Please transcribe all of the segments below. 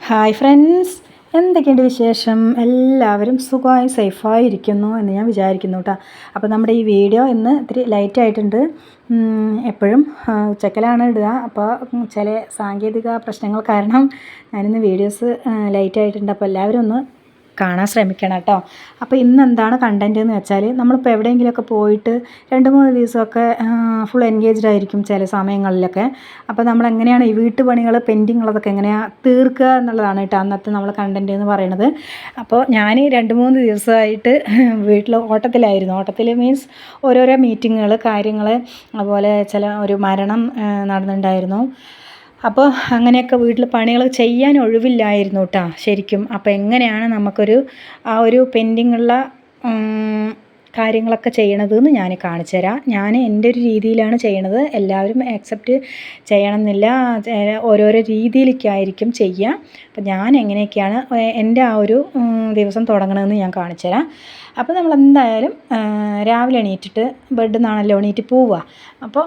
Hi friends, എന്തൊക്കെയുണ്ട് വിശേഷം? എല്ലാവരും സുഖമായി സേഫായി ഇരിക്കുന്നു എന്ന് ഞാൻ വിചാരിക്കുന്നു കേട്ടോ. അപ്പോൾ നമ്മുടെ ഈ വീഡിയോ ഇന്ന് ഇത്തിരി ലൈറ്റായിട്ടുണ്ട്. എപ്പോഴും ഉച്ചക്കലാണ് ഇടുക. അപ്പോൾ ചില സാങ്കേതിക പ്രശ്നങ്ങൾ കാരണം ഞാനിന്ന് വീഡിയോസ് ലൈറ്റായിട്ടുണ്ട്. അപ്പോൾ എല്ലാവരും ഒന്ന് കാണാൻ ശ്രമിക്കണം കേട്ടോ. അപ്പോൾ ഇന്ന് എന്താണ് കണ്ടൻറ്റ് എന്ന് വെച്ചാൽ, നമ്മളിപ്പോൾ എവിടെയെങ്കിലുമൊക്കെ പോയിട്ട് 2-3 ദിവസമൊക്കെ ഫുൾ എൻഗേജ്ഡ് ആയിരിക്കും ചില സമയങ്ങളിലൊക്കെ. അപ്പോൾ നമ്മൾ എങ്ങനെയാണ് ഈ വീട്ടുപണികൾ പെൻഡിങ് ഉള്ളതൊക്കെ എങ്ങനെയാണ് തീർക്കുക എന്നുള്ളതാണ് കേട്ടോ അന്നത്തെ നമ്മൾ കണ്ടൻറ്റ് എന്ന് പറയുന്നത്. അപ്പോൾ ഞാൻ 2-3 ദിവസമായിട്ട് വീട്ടിൽ ഓട്ടത്തിൽ മീൻസ് ഓരോരോ മീറ്റിങ്ങുകൾ കാര്യങ്ങൾ, അതുപോലെ ചില ഒരു മരണം നടന്നിട്ടുണ്ടായിരുന്നു. അപ്പോൾ അങ്ങനെയൊക്കെ വീട്ടിൽ പണികൾ ചെയ്യാൻ ഒഴിവില്ലായിരുന്നു കേട്ടോ ശരിക്കും. അപ്പോൾ എങ്ങനെയാണ് നമുക്കൊരു ആ ഒരു പെൻഡിങ്ങുള്ള കാര്യങ്ങളൊക്കെ ചെയ്യണതെന്ന് ഞാൻ കാണിച്ചു തരാം. ഞാൻ എൻ്റെ ഒരു രീതിയിലാണ് ചെയ്യണത്. എല്ലാവരും ആക്സെപ്റ്റ് ചെയ്യണമെന്നില്ല, ഓരോരോ രീതിയിലേക്കായിരിക്കും ചെയ്യുക. അപ്പോൾ ഞാൻ എങ്ങനെയൊക്കെയാണ് എൻ്റെ ആ ഒരു ദിവസം തുടങ്ങണമെന്ന് ഞാൻ കാണിച്ചു തരാം. അപ്പോൾ നമ്മൾ എന്തായാലും രാവിലെ എണീറ്റിട്ട് ബെഡിൽ നിന്നാണല്ലോ എണീറ്റ് പോവുക. അപ്പോൾ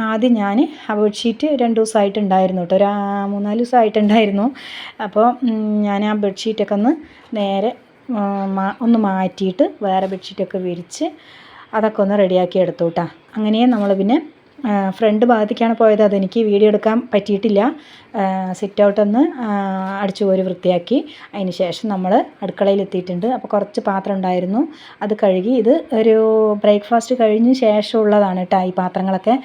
ആദ്യം ഞാൻ ആ ബെഡ്ഷീറ്റ് 2 ദിവസമായിട്ടുണ്ടായിരുന്നു കേട്ടോ, ഒരു 3-4 ദിവസമായിട്ടുണ്ടായിരുന്നു. അപ്പോൾ ഞാൻ ആ ബെഡ്ഷീറ്റൊക്കെ ഒന്ന് നേരെ ഒന്ന് മാറ്റിയിട്ട് വേറെ ബെഡ്ഷീറ്റൊക്കെ വിരിച്ച് അതൊക്കെ ഒന്ന് റെഡിയാക്കി എടുത്തു കേട്ടോ. അങ്ങനെ നമ്മൾ പിന്നെ ഫ്രണ്ട് ഭാഗത്തേക്കാണ് പോയത്. അതെനിക്ക് വീഡിയോ എടുക്കാൻ പറ്റിയിട്ടില്ല. സിറ്റ് ഔട്ടൊന്ന് അടിച്ചു പോരി വൃത്തിയാക്കി അതിന് ശേഷം നമ്മൾ അടുക്കളയിൽ എത്തിയിട്ടുണ്ട്. അപ്പോൾ കുറച്ച് പാത്രം ഉണ്ടായിരുന്നു, അത് കഴുകി. ഇത് ഒരു ബ്രേക്ക്ഫാസ്റ്റ് കഴിഞ്ഞ് ശേഷമുള്ളതാണ് കേട്ടോ ഈ പാത്രങ്ങളൊക്കെ.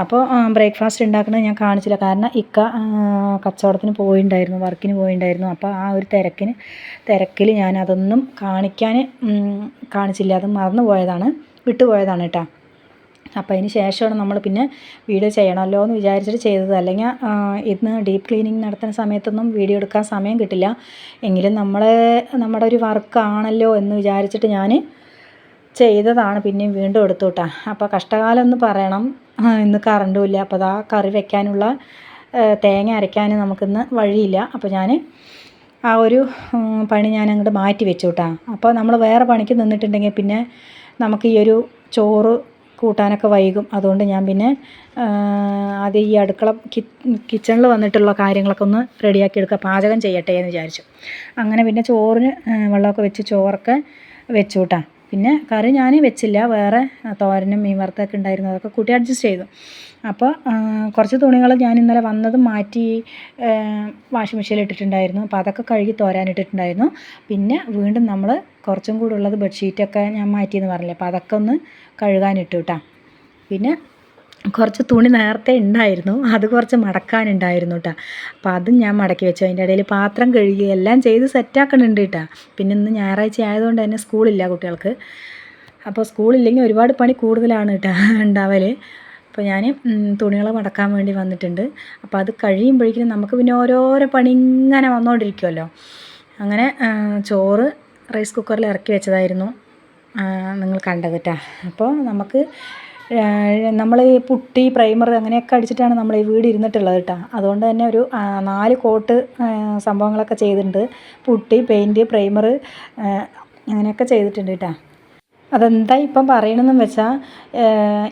അപ്പോൾ ബ്രേക്ക്ഫാസ്റ്റ് ഉണ്ടാക്കുന്നത് ഞാൻ കാണിച്ചില്ല, കാരണം ഇക്ക കച്ചവടത്തിന് പോയിട്ടുണ്ടായിരുന്നു, വർക്കിന് പോയിട്ടുണ്ടായിരുന്നു. അപ്പോൾ ആ ഒരു തിരക്കിൽ ഞാൻ അതൊന്നും കാണിച്ചില്ല, അത് വിട്ടുപോയതാണ് കേട്ടോ. അപ്പോൾ അതിന് ശേഷമാണ് നമ്മൾ പിന്നെ വീഡിയോ ചെയ്യണമല്ലോ എന്ന് വിചാരിച്ചിട്ട് ചെയ്തത്. അല്ലെങ്കിൽ ഇന്ന് ഡീപ്പ് ക്ലീനിങ് നടത്തുന്ന സമയത്തൊന്നും വീഡിയോ എടുക്കാൻ സമയം കിട്ടില്ല. എങ്കിലും നമ്മുടെ ഒരു വർക്കാണല്ലോ എന്ന് വിചാരിച്ചിട്ട് ഞാൻ ചെയ്തതാണ്. പിന്നെയും വീണ്ടും എടുത്തു കേട്ടോ. അപ്പോൾ കഷ്ടകാലം എന്ന് പറയണം, ഇന്ന് കറണ്ടും ഇല്ല. അപ്പോൾ അതാ കറി വെക്കാനുള്ള തേങ്ങ അരയ്ക്കാൻ നമുക്കിന്ന് വഴിയില്ല. അപ്പോൾ ഞാൻ ആ ഒരു പണി ഞാൻ അങ്ങോട്ട് മാറ്റി വെച്ചു കേട്ടോ. അപ്പോൾ നമ്മൾ വേറെ പണിക്ക് നിന്നിട്ടുണ്ടെങ്കിൽ പിന്നെ നമുക്ക് ഈ ഒരു ചോറ് കൂട്ടാനൊക്കെ വൈകും. അതുകൊണ്ട് ഞാൻ പിന്നെ ആദ്യം ഈ കിച്ചണിൽ വന്നിട്ടുള്ള കാര്യങ്ങളൊക്കെ ഒന്ന് റെഡിയാക്കി എടുക്കുക, പാചകം ചെയ്യട്ടെ എന്ന് വിചാരിച്ചു. അങ്ങനെ പിന്നെ ചോറിന് വെള്ളമൊക്കെ വെച്ച് ചോറൊക്കെ വെച്ചു കേട്ടോ. പിന്നെ കറി ഞാൻ വെച്ചില്ല, വേറെ തോരനും മീൻ വറുത്തൊക്കെ ഉണ്ടായിരുന്നു, അതൊക്കെ കൂട്ടി അഡ്ജസ്റ്റ് ചെയ്തു. അപ്പോൾ കുറച്ച് തുണികൾ ഞാൻ ഇന്നലെ വന്നതും മാറ്റി വാഷിംഗ് മെഷീനിൽ ഇട്ടിട്ടുണ്ടായിരുന്നു. അപ്പോൾ അതൊക്കെ കഴുകി തോരാനിട്ടിട്ടുണ്ടായിരുന്നു. പിന്നെ വീണ്ടും നമ്മൾ കുറച്ചും കൂടെ ഉള്ളത് ബെഡ്ഷീറ്റൊക്കെ ഞാൻ മാറ്റിയെന്ന് പറഞ്ഞില്ലേ, അപ്പോൾ അതൊക്കെ ഒന്ന് കഴുകാനിട്ടു കേട്ടോ. പിന്നെ കുറച്ച് തുണി നേരത്തെ ഉണ്ടായിരുന്നു, അത് കുറച്ച് മടക്കാനുണ്ടായിരുന്നു കേട്ടോ. അപ്പോൾ അതും ഞാൻ മടക്കി വെച്ചു. അതിൻ്റെ ഇടയിൽ പാത്രം കഴുകി എല്ലാം ചെയ്ത് സെറ്റാക്കണുണ്ട് കേട്ടോ. പിന്നെ ഇന്ന് ഞായറാഴ്ച ആയതുകൊണ്ട് തന്നെ സ്കൂളില്ല കുട്ടികൾക്ക്. അപ്പോൾ സ്കൂളില്ലെങ്കിൽ ഒരുപാട് പണി കൂടുതലാണ് കേട്ടോ ഉണ്ടാവൽ. അപ്പോൾ ഞാൻ തുണികൾ മടക്കാൻ വേണ്ടി വന്നിട്ടുണ്ട്. അപ്പോൾ അത് കഴിയുമ്പോഴേക്കും നമുക്ക് പിന്നെ ഓരോരോ പണി ഇങ്ങനെ വന്നുകൊണ്ടിരിക്കുമല്ലോ. അങ്ങനെ ചോറ് റൈസ് കുക്കറിൽ ഇറക്കി വെച്ചതായിരുന്നു നിങ്ങൾ കണ്ടത് കേട്ടോ. അപ്പോൾ നമ്മൾ ഈ പുട്ടി പ്രൈമർ അങ്ങനെയൊക്കെ അടിച്ചിട്ടാണ് നമ്മൾ ഈ വീട് ഇരുന്നിട്ടുള്ളത് കേട്ടോ. അതുകൊണ്ട് തന്നെ ഒരു 4 കോട്ട് സംഭവങ്ങളൊക്കെ ചെയ്തിട്ടുണ്ട്. പുട്ടി, പെയിൻറ്റ്, പ്രൈമർ അങ്ങനെയൊക്കെ ചെയ്തിട്ടുണ്ട് കേട്ടോ. അതെന്താ ഇപ്പം പറയണമെന്ന് വെച്ചാൽ,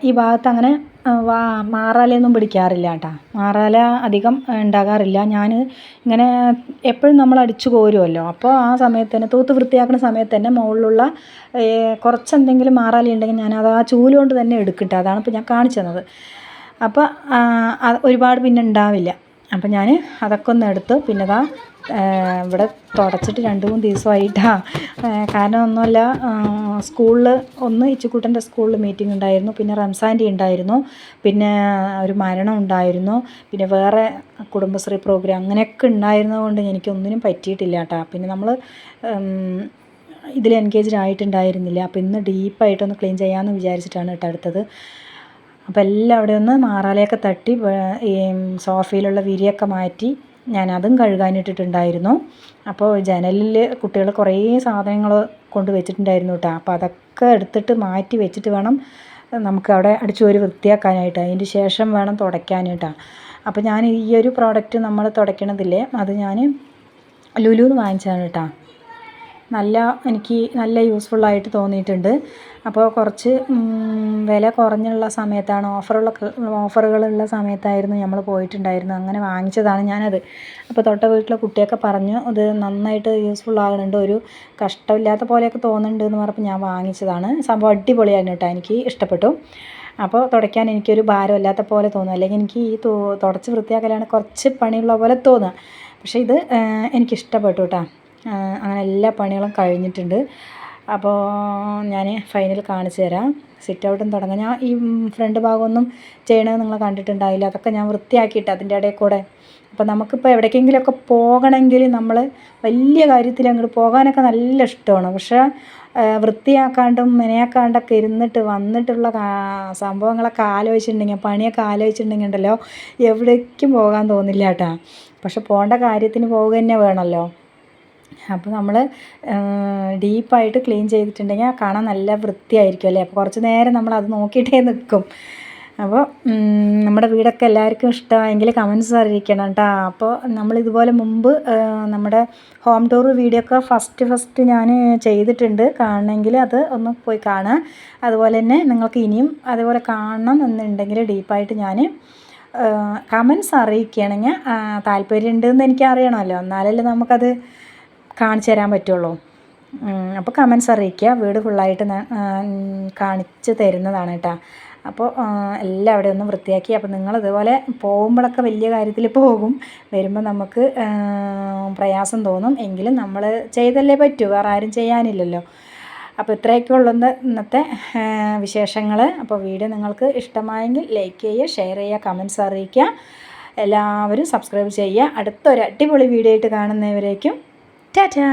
ഈ ഭാഗത്ത് അങ്ങനെ മാറാലയൊന്നും പിടിക്കാറില്ല കേട്ടോ. മാറാല അധികം ഉണ്ടാകാറില്ല. ഞാൻ ഇങ്ങനെ എപ്പോഴും നമ്മൾ അടിച്ചു കോരുമല്ലോ. അപ്പോൾ ആ സമയത്ത് തന്നെ തൂത്ത് വൃത്തിയാക്കുന്ന സമയത്ത് തന്നെ മുകളിലുള്ള കുറച്ചെന്തെങ്കിലും മാറാല ഉണ്ടെങ്കിൽ ഞാനത് ആ ചൂല് കൊണ്ട് തന്നെ എടുക്കട്ടെ. അതാണ് ഇപ്പോൾ ഞാൻ കാണിച്ചു തന്നത്. അപ്പോൾ ഒരുപാട് പിന്നെ ഉണ്ടാവില്ല. അപ്പം ഞാൻ അതൊക്കെ ഒന്ന് എടുത്ത് പിന്നെ ഇവിടെ തുടച്ചിട്ട് 2-3 ദിവസമായിട്ടാണ്. കാരണം ഒന്നുമല്ല, സ്കൂളിൽ ഇച്ചുക്കുട്ടൻ്റെ സ്കൂളിൽ മീറ്റിംഗ് ഉണ്ടായിരുന്നു, പിന്നെ റംസാൻ്റെ ഉണ്ടായിരുന്നു, പിന്നെ ഒരു മരണം ഉണ്ടായിരുന്നു, പിന്നെ വേറെ കുടുംബശ്രീ പ്രോഗ്രാം അങ്ങനെയൊക്കെ ഉണ്ടായിരുന്നതുകൊണ്ട് എനിക്കൊന്നിനും പറ്റിയിട്ടില്ല കേട്ടോ. പിന്നെ നമ്മൾ ഇതിൽ എൻഗേജ്ഡ് ആയിട്ടുണ്ടായിരുന്നില്ല. അപ്പോൾ ഇന്ന് ഡീപ്പായിട്ടൊന്ന് ക്ലീൻ ചെയ്യാമെന്ന് വിചാരിച്ചിട്ടാണ് കേട്ടോ എടുത്തത്. അപ്പോൾ എല്ലാം അവിടെ ഒന്ന് മാറാലയൊക്കെ തട്ടി ഈ സോഫയിലുള്ള വിരിയൊക്കെ മാറ്റി ഞാൻ അതും കഴുകാനിട്ടിട്ടുണ്ടായിരുന്നു. അപ്പോൾ ജനലിൽ കുട്ടികൾ കുറേ സാധനങ്ങൾ കൊണ്ട് വെച്ചിട്ടുണ്ടായിരുന്നു കേട്ടോ. അപ്പോൾ അതൊക്കെ എടുത്തിട്ട് മാറ്റി വെച്ചിട്ട് വേണം നമുക്ക് അവിടെ അടിച്ചു വാരി വൃത്തിയാക്കാനായിട്ട്. അതിന് ശേഷം വേണം തുടയ്ക്കാൻ കേട്ടോ. അപ്പോൾ ഞാൻ ഈ ഒരു പ്രോഡക്റ്റ് നമ്മൾ തുടയ്ക്കണതില്ലേ, അത് ഞാൻ ലുലുന്ന് വാങ്ങിച്ചതാണ് കേട്ടോ. എനിക്ക് നല്ല യൂസ്ഫുള്ളായിട്ട് തോന്നിയിട്ടുണ്ട്. അപ്പോൾ കുറച്ച് വില കുറഞ്ഞുള്ള സമയത്താണ് ഓഫറുകളുള്ള സമയത്തായിരുന്നു നമ്മൾ പോയിട്ടുണ്ടായിരുന്നു. അങ്ങനെ വാങ്ങിച്ചതാണ് ഞാനത്. അപ്പോൾ തൊട്ട വീട്ടിലെ കുട്ടിയൊക്കെ പറഞ്ഞു ഇത് നന്നായിട്ട് യൂസ്ഫുൾ ആകുന്നുണ്ട്, ഒരു കഷ്ടമില്ലാത്ത പോലെയൊക്കെ തോന്നുന്നുണ്ട് എന്ന് പറഞ്ഞപ്പോൾ ഞാൻ വാങ്ങിച്ചതാണ്. സംഭവം അടിപൊളിയായിരുന്നു കേട്ടോ, എനിക്ക് ഇഷ്ടപ്പെട്ടു. അപ്പോൾ തുടയ്ക്കാൻ എനിക്കൊരു ഭാരമില്ലാത്ത പോലെ തോന്നും. അല്ലെങ്കിൽ എനിക്ക് ഈ തുടച്ച് വൃത്തിയാക്കലാണ് കുറച്ച് പണിയുള്ള പോലെ തോന്നുക. പക്ഷേ ഇത് എനിക്കിഷ്ടപ്പെട്ടു കേട്ടോ. അങ്ങനെ എല്ലാ പണികളും കഴിഞ്ഞിട്ടുണ്ട്. അപ്പോൾ ഞാൻ ഫൈനൽ കാണിച്ചു തരാം. സിറ്റ് ഔട്ടും തുടങ്ങാം. ഞാൻ ഈ ഫ്രണ്ട് ഭാഗമൊന്നും ചെയ്യണത് നിങ്ങൾ കണ്ടിട്ടുണ്ടാവില്ല. അതൊക്കെ ഞാൻ വൃത്തിയാക്കിയിട്ട് അതിൻ്റെ ഇടയിൽ കൂടെ. അപ്പോൾ നമുക്കിപ്പോൾ എവിടേക്കെങ്കിലുമൊക്കെ പോകണമെങ്കിൽ നമ്മൾ വലിയ കാര്യത്തിൽ അങ്ങോട്ട് പോകാനൊക്കെ നല്ല ഇഷ്ടമാണ്. പക്ഷേ വൃത്തിയാക്കാണ്ടും മെനയാക്കാണ്ടൊക്കെ ഇരുന്നിട്ട് വന്നിട്ടുള്ള സംഭവങ്ങളൊക്കെ ആലോചിച്ചിട്ടുണ്ടെങ്കിൽ, പണിയൊക്കെ ആലോചിച്ചിട്ടുണ്ടെങ്കിൽ ഉണ്ടല്ലോ എവിടേക്കും പോകാൻ തോന്നില്ല കേട്ടോ. പക്ഷെ പോകേണ്ട കാര്യത്തിന് പോവുക തന്നെ വേണമല്ലോ. അപ്പോൾ നമ്മൾ ഡീപ്പായിട്ട് ക്ലീൻ ചെയ്തിട്ടുണ്ടെങ്കിൽ കാണാൻ നല്ല വൃത്തിയായിരിക്കും അല്ലേ. അപ്പോൾ കുറച്ച് നേരം നമ്മൾ അത് നോക്കിയിട്ടേ നിൽക്കും. അപ്പോൾ നമ്മുടെ വീടൊക്കെ എല്ലാവർക്കും ഇഷ്ടമായെങ്കിൽ കമൻസ് അറിയിക്കണം കേട്ടോ. അപ്പോൾ നമ്മളിതുപോലെ മുമ്പ് നമ്മുടെ ഹോം ടൂർ വീഡിയോ ഒക്കെ ഫസ്റ്റ് ഞാൻ ചെയ്തിട്ടുണ്ട്. കാണണമെങ്കിൽ അത് ഒന്ന് പോയി കാണുക. അതുപോലെ തന്നെ നിങ്ങൾക്ക് ഇനിയും അതുപോലെ കാണണം എന്നുണ്ടെങ്കിൽ ഡീപ്പായിട്ട് ഞാൻ കമൻസ് അറിയിക്കുകയാണെങ്കിൽ താല്പര്യമുണ്ടെന്ന് എനിക്ക് അറിയണമല്ലോ, എന്നാലല്ലേ നമുക്കത് കാണിച്ചു തരാൻ പറ്റുള്ളൂ. അപ്പോൾ കമൻസ് അറിയിക്കുക. വീട് ഫുള്ളായിട്ട് കാണിച്ച് തരുന്നതാണ് കേട്ടോ. അപ്പോൾ എല്ലാവിടെയും ഒന്ന് വൃത്തിയാക്കി. അപ്പോൾ നിങ്ങളിതുപോലെ പോകുമ്പോഴൊക്കെ വലിയ കാര്യത്തിൽ പോകും, വരുമ്പോൾ നമുക്ക് പ്രയാസം തോന്നും. എങ്കിലും നമ്മൾ ചെയ്തല്ലേ പറ്റൂ, വേറെ ആരും ചെയ്യാനില്ലല്ലോ. അപ്പോൾ ഇത്രയൊക്കെ ഉള്ളൂ ഇന്നത്തെ വിശേഷങ്ങൾ. അപ്പോൾ വീഡിയോ നിങ്ങൾക്ക് ഇഷ്ടമായെങ്കിൽ ലൈക്ക് ചെയ്യുക, ഷെയർ ചെയ്യുക, കമൻസ് അറിയിക്കുക. എല്ലാവരും സബ്സ്ക്രൈബ് ചെയ്യുക. അടുത്തൊരു അടിപൊളി വീഡിയോ ആയിട്ട് കാണുന്നവരേക്കും ടാറ്റാ.